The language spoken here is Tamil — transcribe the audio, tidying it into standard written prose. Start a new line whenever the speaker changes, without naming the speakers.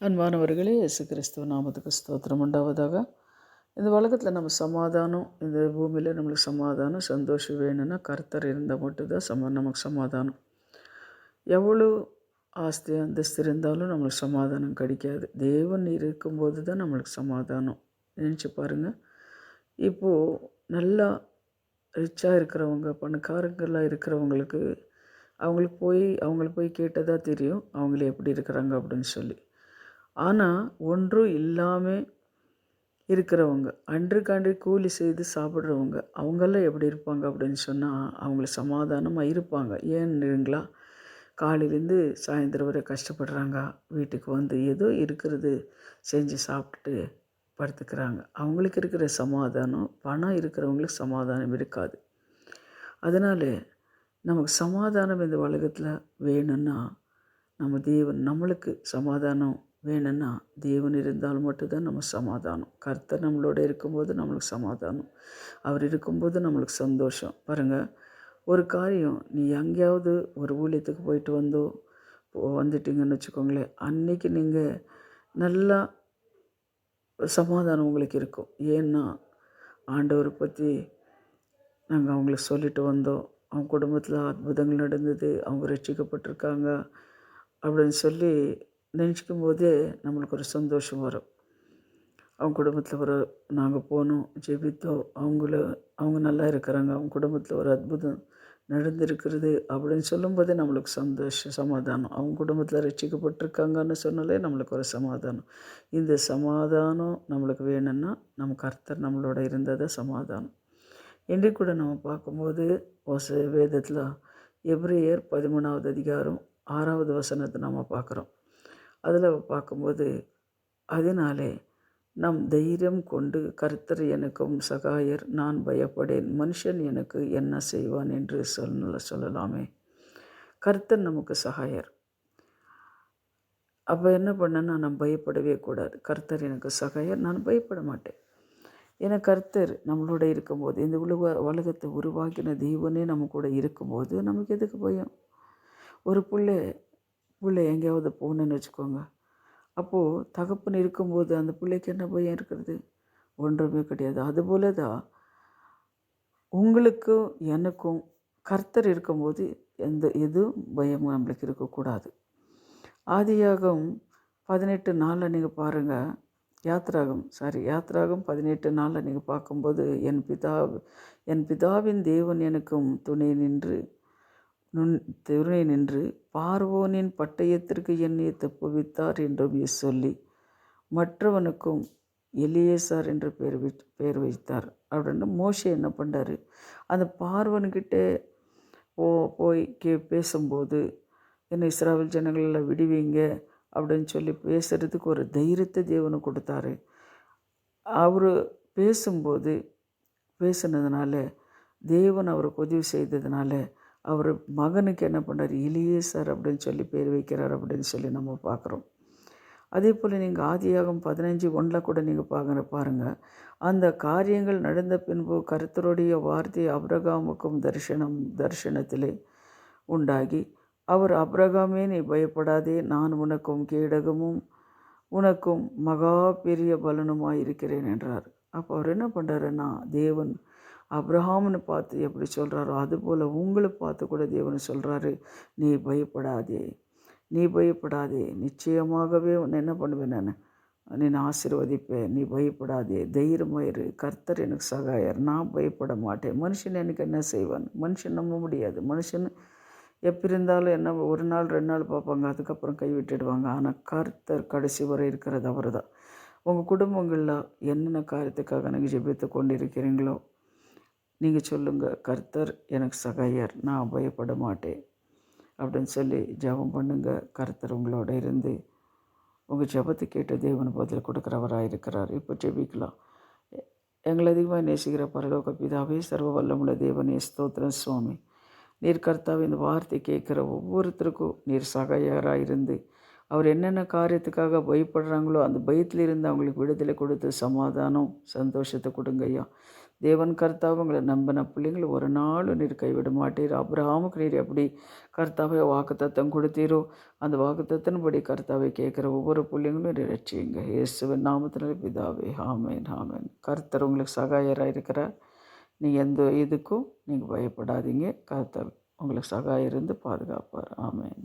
அன்பானவர்களே, இயேசு கிறிஸ்துவ நாமத்துக்கு ஸ்தோத்திரம் உண்டாவதாக. இந்த உலகத்தில் நம்ம சமாதானம், இந்த பூமியில் நம்மளுக்கு சமாதானம் சந்தோஷம் வேணும்னா கர்த்தர் இருந்தால் மட்டும்தான் நமக்கு சமாதானம். எவ்வளோ ஆஸ்தி அந்தஸ்து இருந்தாலும் நம்மளுக்கு சமாதானம் கிடைக்காது. தேவன் இருக்கும்போது தான் நம்மளுக்கு சமாதானம். நினச்சி பாருங்கள். இப்போது நல்லா ரிச்சாக இருக்கிறவங்க, பணக்காரங்களாக இருக்கிறவங்களுக்கு அவங்களுக்கு போய் கேட்டதாக தெரியும் அவங்களே எப்படி இருக்கிறாங்க அப்படின்னு சொல்லி. ஆனால் ஒன்றும் இல்லாமல் இருக்கிறவங்க, அன்றுக்காண்டு கூலி செய்து சாப்பிட்றவங்க, அவங்கெல்லாம் எப்படி இருப்பாங்க அப்படின்னு சொன்னால் அவங்களுக்கு சமாதானமாக இருப்பாங்க. ஏன்னுங்களா, காலையிலேருந்து சாயந்தரம் வரை கஷ்டப்படுறாங்க, வீட்டுக்கு வந்து ஏதோ இருக்கிறது செஞ்சு சாப்பிட்டுட்டு படுத்துக்கிறாங்க. அவங்களுக்கு இருக்கிற சமாதானம் பணம் இருக்கிறவங்களுக்கு சமாதானம் இருக்காது. அதனால் நமக்கு சமாதானம் இந்த உலகத்தில் வேணும்னா நம்மளுக்கு சமாதானம் வேணும்னா தேவன் இருந்தால் மட்டும்தான் நம்ம சமாதானம். கர்த்தர் நம்மளோட இருக்கும்போது நம்மளுக்கு சமாதானம், அவர் இருக்கும்போது நம்மளுக்கு சந்தோஷம். பாருங்கள், ஒரு காரியம், நீ எங்கேயாவது ஒரு ஊழியத்துக்கு போயிட்டு வந்துட்டீங்கன்னு வச்சுக்கோங்களேன், அன்றைக்கி நீங்கள் நல்லா சமாதானம் உங்களுக்கு இருக்கும். ஏன்னா ஆண்டவரை பற்றி நாங்கள் அவங்களுக்கு சொல்லிட்டு வந்தோம், அவங்க குடும்பத்தில் அற்புதங்கள் நடந்தது, அவங்க ரட்சிக்கப்பட்டிருக்காங்க அப்படின்னு சொல்லி நினச்சிக்கும் போதே நம்மளுக்கு ஒரு சந்தோஷம் வரும். அவங்க குடும்பத்தில் நாங்கள் போனோம், ஜெபித்தோம், அவங்க நல்லா இருக்கிறாங்க, அவங்க குடும்பத்தில் ஒரு அற்புதம் நடந்திருக்கிறது அப்படின்னு சொல்லும்போதே நம்மளுக்கு சமாதானம். அவங்க குடும்பத்தில் ரட்சிக்கப்பட்டிருக்காங்கன்னு சொன்னாலே நம்மளுக்கு ஒரு சமாதானம். இந்த சமாதானம் நம்மளுக்கு வேணும்னா நம்ம கர்த்தர் நம்மளோட இருந்ததை சமாதானம். இன்றைக்கு கூட நம்ம பார்க்கும்போது வேதத்தில் எபிரேயர் 13வது அதிகாரம் 6வது வசனத்தை நம்ம பார்க்குறோம். அதில் பார்க்கும்போது, அதனாலே நம் தைரியம் கொண்டு கர்த்தர் எனக்கும் சகாயர், நான் பயப்படேன், மனுஷன் எனக்கு என்ன செய்வான் என்று சொல்லலாமே. கர்த்தர் நமக்கு சகாயர். அப்போ என்ன பண்ணேன்னா, நான் பயப்படவே கூடாது. கர்த்தர் எனக்கு சகாயர், நான் பயப்பட மாட்டேன். ஏன்னா கர்த்தர் நம்மளோட இருக்கும்போது, இந்த உலகத்தை உருவாக்கின தெய்வனே நம்ம கூட இருக்கும்போது நமக்கு எதுக்கு பயம்? ஒரு பிள்ளை எங்கேயாவது போகணுன்னு வச்சுக்கோங்க, அப்போது தகப்பன் இருக்கும்போது அந்த பிள்ளைக்கு என்ன பயம் இருக்கிறது? ஒன்றுமே கிடையாது. அதுபோல தான் உங்களுக்கும் எனக்கும் கர்த்தர் இருக்கும்போது எதுவும் பயமும் நம்மளுக்கு இருக்கக்கூடாது. ஆதியாகம் 18:4 நீங்கள் பாருங்கள். யாத்ராகம் 18:4 நீங்கள் பார்க்கும்போது, என் பிதாவின் தேவன் எனக்கும் துணை நின்று பார்வோனின் பட்டயத்திற்கு என்னை தப்புவித்தார் என்றும் சொல்லி மற்றவனுக்கும் எலியேசார் என்று பெயர் வைத்தார் அப்படின்னு மோசே என்ன பண்ணார்? அந்த பார்வன்கிட்ட போய் பேசும்போது, என்ன இஸ்ராயேல் ஜனங்களில் விடுவீங்க அப்படின்னு சொல்லி பேசுகிறதுக்கு ஒரு தைரியத்தை தேவனை கொடுத்தாரு. அவர் பேசுனதுனால, தேவன் அவருக்கு உதவி செய்ததுனால அவர் மகனுக்கு என்ன பண்ணார்? எலியேசார் அப்படின்னு சொல்லி பேர் வைக்கிறார் அப்படின்னு சொல்லி நம்ம பார்க்குறோம். அதே போல் நீங்கள் ஆதியாகம் 15:1 கூட நீங்கள் பாருங்கள். அந்த காரியங்கள் நடந்த பின்பு கர்த்தருடைய வார்த்தை ஆபிரகாமுக்கும் தரிசனத்திலே உண்டாகி, அவர் ஆபிரகாமே, நீ பயப்படாதே, நான் உனக்கும் கேடகமும் உனக்கும் மகா பெரிய பலனுமாய் இருக்கிறேன் என்றார். அப்போ அவர் என்ன பண்ணுறாருன்னா, தேவன் அப்ரஹாம்னு பார்த்து எப்படி சொல்கிறாரோ அதுபோல் உங்களை பார்த்து கூட தேவன் சொல்கிறாரு, நீ பயப்படாதே, நிச்சயமாகவே உன்னை என்ன பண்ணுவேன், நான் ஆசீர்வதிப்பேன், நீ பயப்படாதே, தைரியமாயிரு, கர்த்தர் எனக்கு சகாயர், நான் பயப்பட மாட்டேன். மனுஷன் எனக்கு என்ன செய்வான்? மனுஷன் நம்ப முடியாது. மனுஷன் எப்படி இருந்தாலும் என்ன, ஒரு நாள் 2 நாள் பார்ப்பாங்க, அதுக்கப்புறம் கைவிட்டுடுவாங்க. ஆனால் கர்த்தர் கடைசி வரை இருக்கிறது அவர் தான். உங்கள் குடும்பங்களில் என்னென்ன காரியத்துக்காக நீங்கள் ஜெபித்து கொண்டு இருக்கிறீங்களோ நீங்கள் சொல்லுங்கள், கர்த்தர் எனக்கு சகாயர், நான் பயப்பட மாட்டேன் அப்படின்னு சொல்லி ஜெபம் பண்ணுங்க. கர்த்தர் உங்களோட இருந்து உங்கள் ஜெபத்தை கேட்டு தேவன் பதில் கொடுக்குறவராக இருக்கிறார். இப்போ ஜெபிக்கலாம். எங்களை அதிகமாக நேசிக்கிற பரலோக பிதாவே, சர்வ வல்லமுள்ள தேவனே, ஸ்தோத்திரம் சுவாமி. நீர் கர்த்தாவே, இந்த வார்த்தை கேட்குற ஒவ்வொருத்தருக்கும் நீர் சகாயராக இருந்து அவர் என்னென்ன காரியத்துக்காக பயப்படுறாங்களோ அந்த பயத்திலிருந்து அவங்களுக்கு விடுதலை கொடுத்து சமாதானம் சந்தோஷத்தை கொடுங்க ஐயா. தேவன் கர்த்தாவை உங்களை நம்பின பிள்ளைங்களை ஒரு நாளும் நீர் கைவிட மாட்டீர். அபிரகாமுக்கு நீர் எப்படி கர்த்தாவை வாக்குத்தத்தம் கொடுத்தீரோ அந்த வாக்குத்தத்தின்படி கர்த்தாவை கேட்குற ஒவ்வொரு பிள்ளைங்களும் நீர் ரட்சியுங்க. இயேசுவின் நாமத்தினாலே பிதாவே, ஆமேன் ஆமேன். கர்த்தர் உங்களுக்கு சகாயராக இருக்கிறார். நீங்கள் எந்த இதுக்கும் நீங்கள் பயப்படாதீங்க. கர்த்தர் உங்களுக்கு சகாயம் இருந்து பாதுகாப்பார். ஆமேன்.